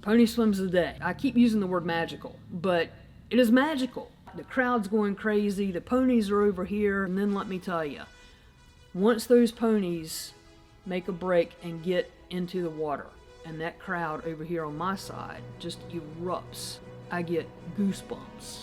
Pony swims of the day. I keep using the word magical, but it is magical. The crowd's going crazy, the ponies are over here, and then let me tell you, once those ponies make a break and get into the water, and that crowd over here on my side just erupts, I get goosebumps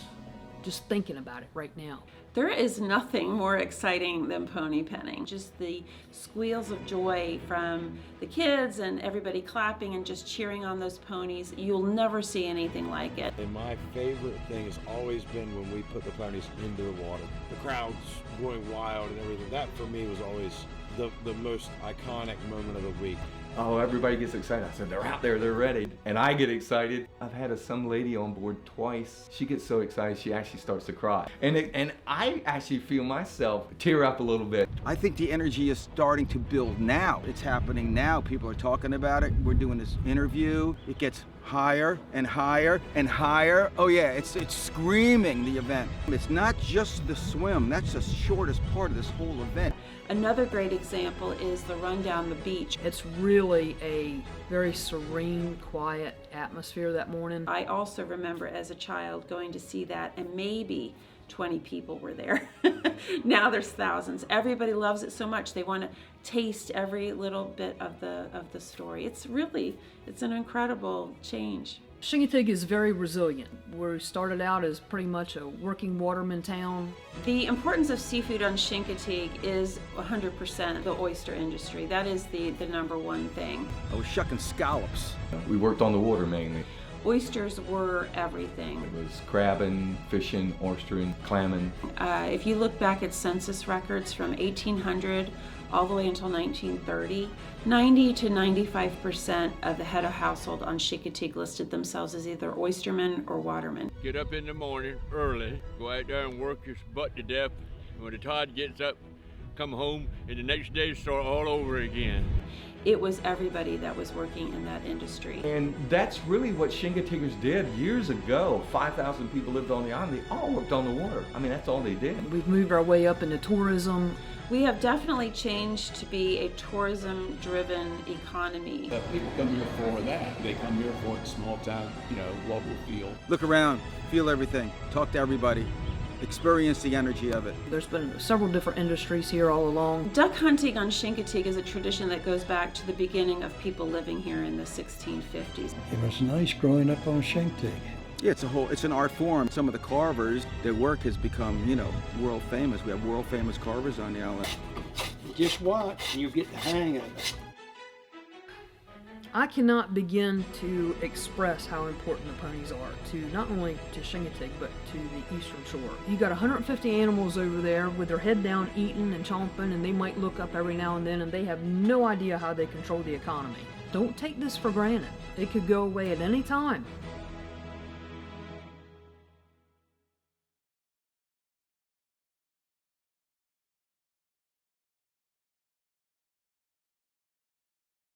just thinking about it right now. There is nothing more exciting than pony penning. Just the squeals of joy from the kids and everybody clapping and just cheering on those ponies. You'll never see anything like it. And my favorite thing has always been when we put the ponies into the water. The crowds going wild and everything. That for me was always the most iconic moment of the week. Oh, everybody gets excited. I said, they're out there, they're ready. And I get excited. I've had some lady on board twice. She gets so excited, she actually starts to cry. And I actually feel myself tear up a little bit. I think the energy is starting to build now. It's happening now. People are talking about it. We're doing this interview. It gets higher and higher and higher. Oh yeah, it's screaming, the event. It's not just the swim. That's the shortest part of this whole event. Another great example is the run down the beach. It's really a very serene, quiet atmosphere that morning. I also remember as a child going to see that, and maybe 20 people were there. Now there's thousands. Everybody loves it so much they want to taste every little bit of the story. It's an incredible change. Chincoteague is very resilient. We started out as pretty much a working waterman town. The importance of seafood on Chincoteague is 100% the oyster industry. That is the number one thing. I was shucking scallops. We worked on the water mainly. Oysters were everything. It was crabbing, fishing, oystering, clamming. If you look back at census records from 1800 all the way until 1930, 90 to 95% of the head of household on Chincoteague listed themselves as either oystermen or watermen. Get up in the morning early, go out there and work your butt to death. When the tide gets up, come home, and the next day start all over again. It was everybody that was working in that industry. And that's really what Chincoteaguers did years ago. 5,000 people lived on the island. They all worked on the water. I mean, that's all they did. We've moved our way up into tourism. We have definitely changed to be a tourism-driven economy. But people come here for that. They come here for the small town, local feel. Look around, feel everything, talk to everybody, experience the energy of it. There's been several different industries here all along. Duck hunting on Chincoteague is a tradition that goes back to the beginning of people living here in the 1650s. It was nice growing up on Chincoteague. Yeah, it's an art form. Some of the carvers, their work has become, world famous. We have world famous carvers on the island. Just watch and you get the hang of it. I cannot begin to express how important the ponies are to not only to Chincoteague, but to the eastern shore. You got 150 animals over there with their head down eating and chomping, and they might look up every now and then, and they have no idea how they control the economy. Don't take this for granted. It could go away at any time.